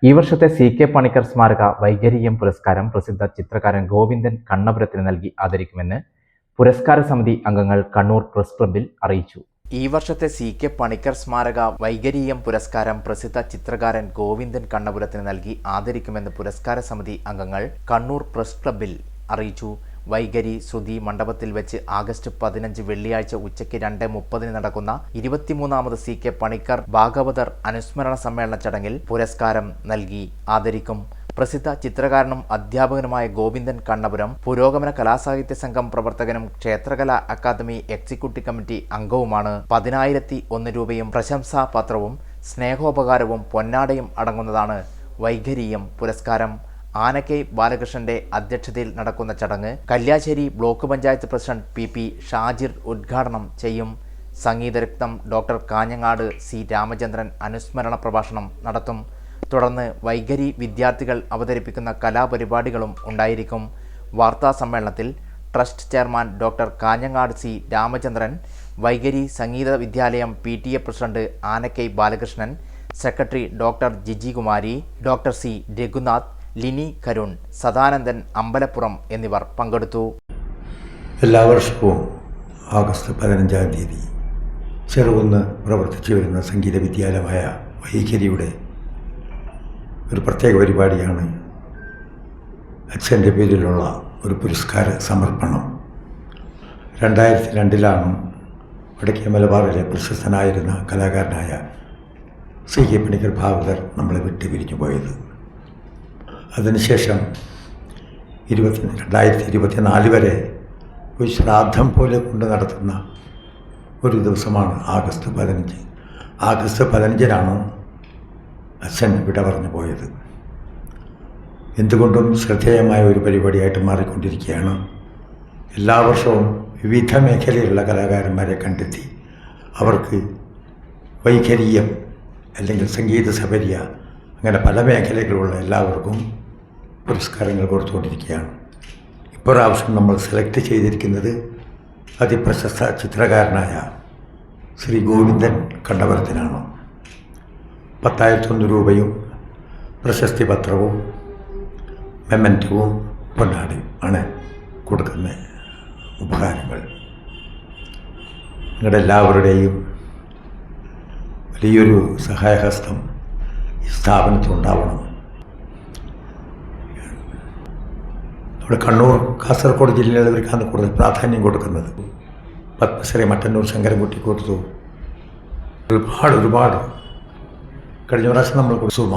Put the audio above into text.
ഈ വർഷത്തെ CK പണിക്കർ സ്മാരക വൈഗരീയം പുരസ്കാരം പ്രസിദ്ധ ചിത്രകാരൻ ഗോവിന്ദൻ കണ്ണപുരത്തിന് നൽകി ആദരിക്കുമെന്ന് പുരസ്കാര സമിതി അംഗങ്ങൾ കണ്ണൂർ പ്രസ് ക്ലബ്ബിൽ അറിയിച്ചു. ഈ വർഷത്തെ CK പണിക്കർ സ്മാരക വൈഗരീയം പുരസ്കാരം പ്രസിദ്ധ ചിത്രകാരൻ ഗോവിന്ദൻ കണ്ണപുരത്തിന് നൽകി ആദരിക്കുമെന്ന് പുരസ്കാര സമിതി അംഗങ്ങൾ കണ്ണൂർ പ്രസ് ക്ലബ്ബിൽ അറിയിച്ചു. വൈഗരി ശ്രുതി മണ്ഡപത്തിൽ വെച്ച് ആഗസ്റ്റ് 15 വെള്ളിയാഴ്ച ഉച്ചയ്ക്ക് 2:30 നടക്കുന്ന 23ാമത് CK പണിക്കർ ഭാഗവതർ അനുസ്മരണ സമ്മേളന ചടങ്ങിൽ പുരസ്കാരം നൽകി ആദരിക്കും. പ്രസിദ്ധ ചിത്രകാരനും അധ്യാപകനുമായ ഗോവിന്ദൻ കണ്ണപുരം പുരോഗമന കലാസാഹിത്യ സംഘം പ്രവർത്തകനും ക്ഷേത്രകലാ അക്കാദമി എക്സിക്യൂട്ടീവ് കമ്മിറ്റി അംഗവുമാണ്. 10,001 രൂപയും പ്രശംസാപത്രവും സ്നേഹോപകാരവും പൊന്നാടയും അടങ്ങുന്നതാണ് വൈഗരീയം പുരസ്കാരം. ആനക്കൈ ബാലകൃഷ്ണന്റെ അധ്യക്ഷതയിൽ നടക്കുന്ന ചടങ്ങ് Kalliasseri block panchayat president PP Shajir ഉദ്ഘാടനം ചെയ്യും. സംഗീതരത്നം ഡോക്ടർ കാഞ്ഞങ്ങാട് C രാമചന്ദ്രൻ അനുസ്മരണ പ്രഭാഷണം നടത്തും. തുടർന്ന് വൈഗരി വിദ്യാർത്ഥികൾ അവതരിപ്പിക്കുന്ന കലാപരിപാടികളും ഉണ്ടായിരിക്കും. വാർത്താ സമ്മേളനത്തിൽ trust chairman doctor Kanhangad C Ramachandran, Vaigari Sangeetha Vidyalayam PTA president Anakkai Balakrishnan, secretary doctor Jiji Kumari, doctor C Raghunath, Lini Karun, Sadanandan Ambalappuram എന്നിവർ പങ്കെടുത്തു. എല്ലാ വർഷവും ആഗസ്റ്റ് 15-ാം തീയതി ചെറുകുന്ന് പ്രവർത്തിച്ചു വരുന്ന സംഗീത വിദ്യാലയമായ വൈഗരിയുടെ ഒരു പ്രത്യേക പരിപാടിയാണ് അച്ഛൻ്റെ പേരിലുള്ള ഒരു പുരസ്കാര സമർപ്പണം. 2002 വടക്കേ മലബാറിലെ പ്രശസ്തനായിരുന്ന കലാകാരനായ CK പണിക്കർ ഭാഗവതർ നമ്മളെ വിട്ട് പിരിഞ്ഞു പോയത്. അതിനുശേഷം 2024 വരെ ഒരു ശ്രാദ്ധം പോലെ കൊണ്ട് നടത്തുന്ന ഒരു ദിവസമാണ് ആഗസ്റ്റ് 15. ആഗസ്റ്റ് 15-നാണ് അച്ഛൻ വിട പറഞ്ഞു പോയത്. എന്തുകൊണ്ടും ശ്രദ്ധേയമായ ഒരു പരിപാടിയായിട്ട് മാറിക്കൊണ്ടിരിക്കുകയാണ്. എല്ലാ വർഷവും വിവിധ മേഖലയിലുള്ള കലാകാരന്മാരെ കണ്ടെത്തി അവർക്ക് വൈഗരീയം അല്ലെങ്കിൽ സംഗീത സബരിയ അങ്ങനെ പല മേഖലകളിലുള്ള എല്ലാവർക്കും പുരസ്കാരങ്ങൾ കൊടുത്തുകൊണ്ടിരിക്കുകയാണ്. ഇപ്രാവശ്യം നമ്മൾ സെലക്ട് ചെയ്തിരിക്കുന്നത് അതിപ്രശസ്ത ചിത്രകാരനായ ശ്രീ ഗോവിന്ദൻ കണ്ണപുരത്തിനാണ്. 10,001 രൂപയും പ്രശസ്തി പത്രവും മെമ്മൻറ്റവും പൊന്നാടയും ആണ് കൊടുക്കുന്ന ഉപഹാരങ്ങൾ. നിങ്ങളുടെ എല്ലാവരുടെയും വലിയൊരു സഹായഹസ്തം ഈ സ്ഥാപനത്തിലുണ്ടാവണം. നമ്മുടെ കണ്ണൂർ കാസർഗോഡ് ജില്ലകളിലേക്കാണ് കൂടുതൽ പ്രാധാന്യം കൊടുക്കുന്നത്. പത്മശ്രീ മട്ടന്നൂർ ശങ്കരൻകുട്ടി കൊടുത്തു. ഒരുപാട് കഴിഞ്ഞ പ്രാവശ്യം നമ്മൾ സുമ